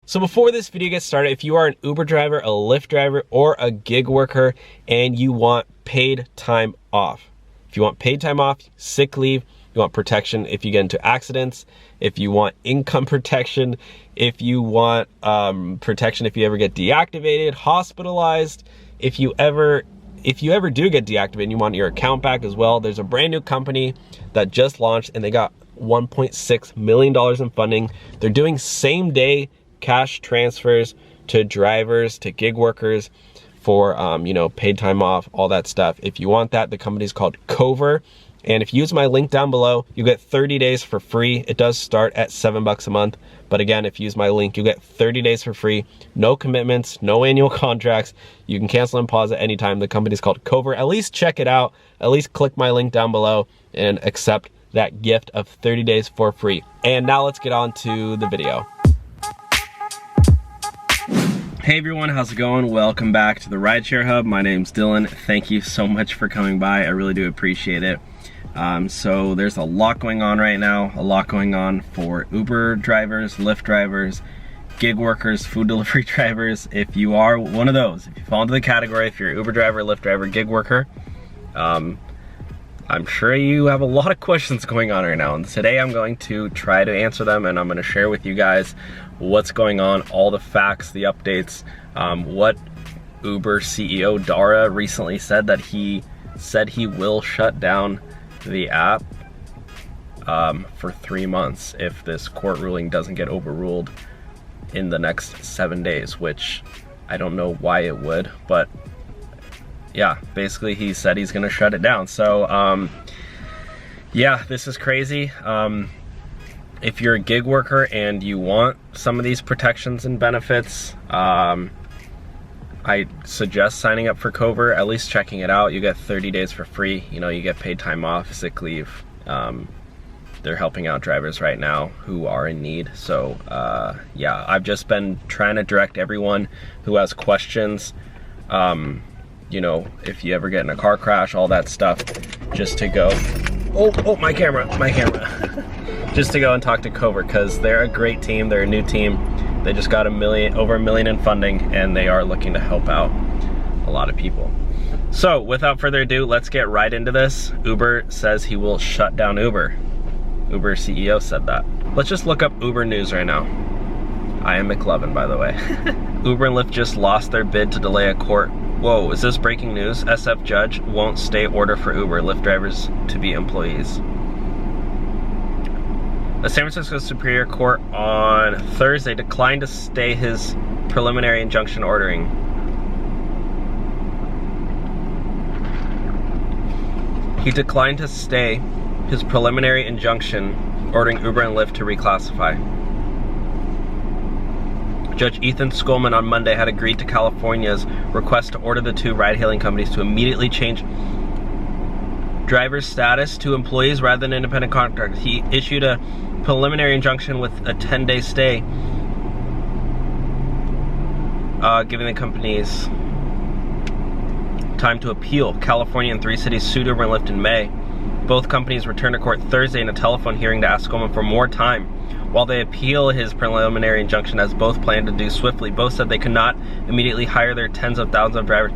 So before this video gets started, if you are an Uber driver, a Lyft driver, or a gig worker and you want paid time off, if you want paid time off, sick leave, you want protection if you get into accidents, if you want income protection, if you want protection if you ever get deactivated, hospitalized, if you ever do get deactivated and you want your account back as well, there's a brand new company that just launched and they got $1.6 million in funding. They're doing same day cash transfers to drivers, to gig workers for, paid time off, all that stuff. If you want that, the company's called Cover. And if you use my link down below, you get 30 days for free. It does start at $7 a month. But again, if you use my link, you get 30 days for free. No commitments, no annual contracts. You can cancel and pause at any time. The company's called Cover. At least check it out. At least click my link down below and accept that gift of 30 days for free. And now let's get on to the video. Hey everyone, how's it going? Welcome back to the Rideshare Hub. My name's Dylan. Thank you so much for coming by. I really do appreciate it. So there's a lot going on right now, a lot going on for Uber drivers, Lyft drivers, gig workers, food delivery drivers. If you are one of those, if you fall into the category, if you're an Uber driver, Lyft driver, gig worker, I'm sure you have a lot of questions going on right now. And today I'm going to try to answer them, and I'm going to share with you guys what's going on, all the facts, the updates, what Uber CEO Dara recently said, that he will shut down the app for 3 months if this court ruling doesn't get overruled in the next 7 days, which I don't know why it would, but yeah, basically he said he's gonna shut it down. So yeah, this is crazy. If you're a gig worker and you want some of these protections and benefits, I suggest signing up for Cover, at least checking it out. You get 30 days for free. You get paid time off, sick leave. They're helping out drivers right now who are in need. So yeah, I've just been trying to direct everyone who has questions, if you ever get in a car crash, all that stuff, just to go, oh, my camera. Just to go and talk to Cover, because they're a great team. They're a new team. They just got over $1 million in funding, and they are looking to help out a lot of people. So without further ado, let's get right into this. Uber says he will shut down Uber. Uber CEO said that. Let's just look up Uber news right now. I am McLovin, by the way. Uber and Lyft just lost their bid to delay a court. Whoa, is this breaking news? SF judge won't stay order for Uber, Lyft drivers to be employees. The San Francisco Superior Court on Thursday declined to stay his preliminary injunction ordering. He declined to stay his preliminary injunction ordering Uber and Lyft to reclassify. Judge Ethan Skolman on Monday had agreed to California's request to order the two ride-hailing companies to immediately change driver's status to employees rather than independent contractors. He issued a preliminary injunction with a 10-day stay, giving the companies time to appeal. California and 3 cities sued Uber and Lyft in May. Both companies returned to court Thursday in a telephone hearing to ask Skolman for more time while they appeal his preliminary injunction, as both planned to do swiftly. Both said they could not immediately hire their tens of thousands of drivers.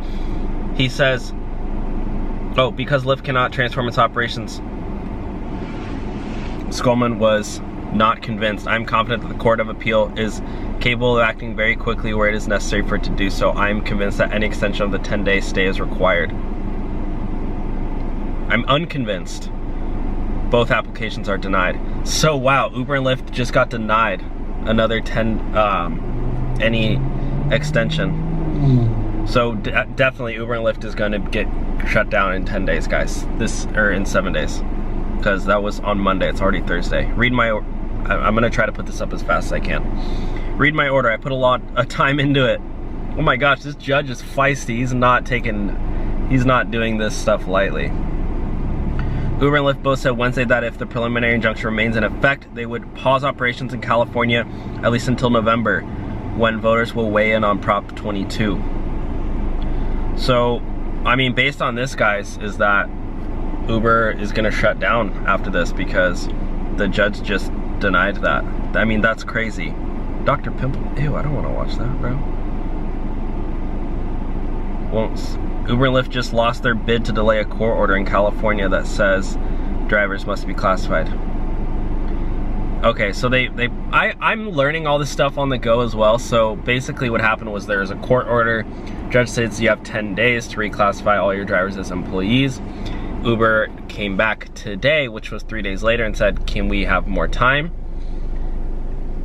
He says, because Lyft cannot transform its operations. Skolman was not convinced. I'm confident that the Court of Appeal is capable of acting very quickly where it is necessary for it to do so. I am convinced that any extension of the 10-day stay is required. I'm unconvinced. Both applications are denied. So wow, Uber and Lyft just got denied another any extension. So definitely Uber and Lyft is going to get shut down in 10 days, guys. In 7 days. Because that was on Monday, it's already Thursday. I'm gonna try to put this up as fast as I can. Read my order, I put a lot of time into it. Oh my gosh, this judge is feisty. He's not doing this stuff lightly. Uber and Lyft both said Wednesday that if the preliminary injunction remains in effect, they would pause operations in California at least until November, when voters will weigh in on Prop 22. So, I mean, based on this, guys, is that Uber is gonna shut down after this because the judge just denied that. I mean, that's crazy. Dr. Pimple. Ew, I don't want to watch that, bro. Won't. Uber and Lyft just lost their bid to delay a court order in California that says drivers must be classified. Okay, so I'm learning all this stuff on the go as well. So basically what happened was there was a court order. Judge says you have 10 days to reclassify all your drivers as employees. Uber came back today, which was 3 days later, and said, can we have more time?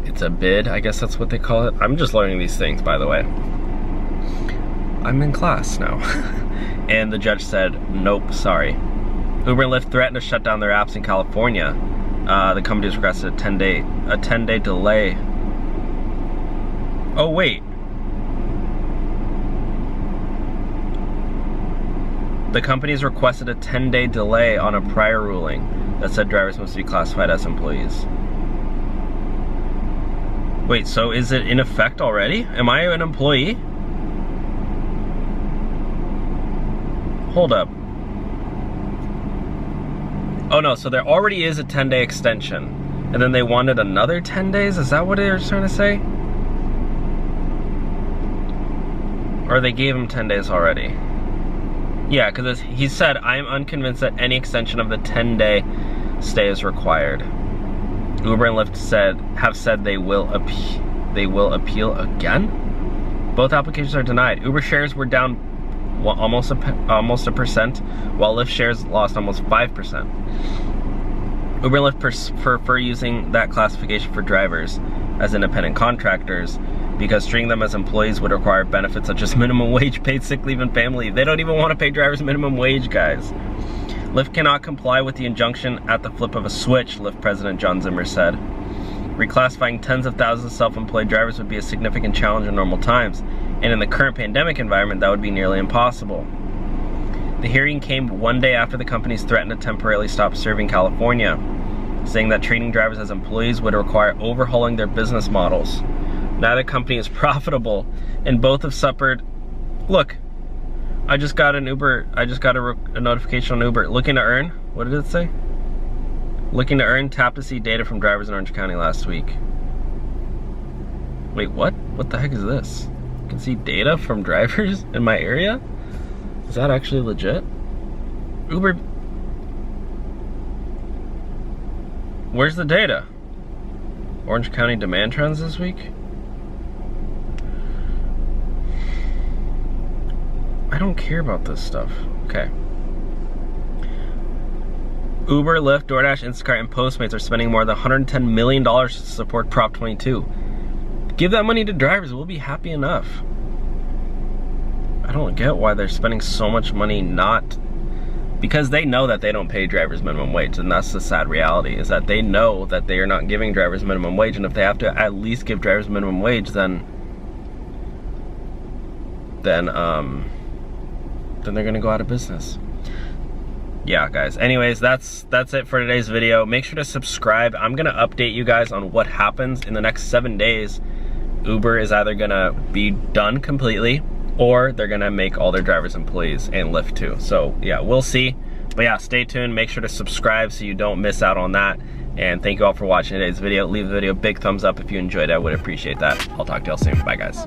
It's a bid, I guess that's what they call it. I'm just learning these things, by the way. I'm in class now. And the judge said, nope, sorry. Uber and Lyft threatened to shut down their apps in California. The company's requested a 10-day delay. Oh, wait. The company's requested a 10-day delay on a prior ruling that said drivers must be classified as employees. Wait, so is it in effect already? Am I an employee? Hold up. Oh no, so there already is a 10-day extension. And then they wanted another 10 days? Is that what they were trying to say? Or they gave him 10 days already? Yeah, because he said, I am unconvinced that any extension of the 10-day stay is required. Uber and Lyft have said they will appeal again? Both applications are denied. Uber shares were down almost a percent, while Lyft shares lost almost 5%. Uber and Lyft prefer using that classification for drivers as independent contractors because treating them as employees would require benefits such as minimum wage, paid sick leave, and family leave. They don't even want to pay drivers minimum wage, guys. Lyft cannot comply with the injunction at the flip of a switch, Lyft President John Zimmer said. Reclassifying tens of thousands of self-employed drivers would be a significant challenge in normal times, and in the current pandemic environment, that would be nearly impossible. The hearing came one day after the companies threatened to temporarily stop serving California, saying that treating drivers as employees would require overhauling their business models. Neither company is profitable, and both have suffered. Look, I just got an Uber. I just got a notification on Uber. Looking to earn. What did it say? Looking to earn. Tap to see data from drivers in Orange County last week. Wait, what? What the heck is this? You can see data from drivers in my area? Is that actually legit? Uber. Where's the data? Orange County demand trends this week? I don't care about this stuff. Okay. Uber, Lyft, DoorDash, Instacart, and Postmates are spending more than $110 million to support Prop 22. Give that money to drivers, we'll be happy enough. I don't get why they're spending so much money because they know that they don't pay drivers minimum wage, and that's the sad reality, is that they know that they are not giving drivers minimum wage, and if they have to at least give drivers minimum wage, then they're gonna go out of business. Yeah, guys. Anyways, that's it for today's video. Make sure to subscribe. I'm gonna update you guys on what happens in the next 7 days. Uber is either gonna be done completely, or they're gonna make all their drivers employees, and Lyft too. So yeah, we'll see. But yeah, stay tuned. Make sure to subscribe so you don't miss out on that. And thank you all for watching today's video. Leave the video a big thumbs up if you enjoyed it. I would appreciate that. I'll talk to y'all soon. Bye, guys.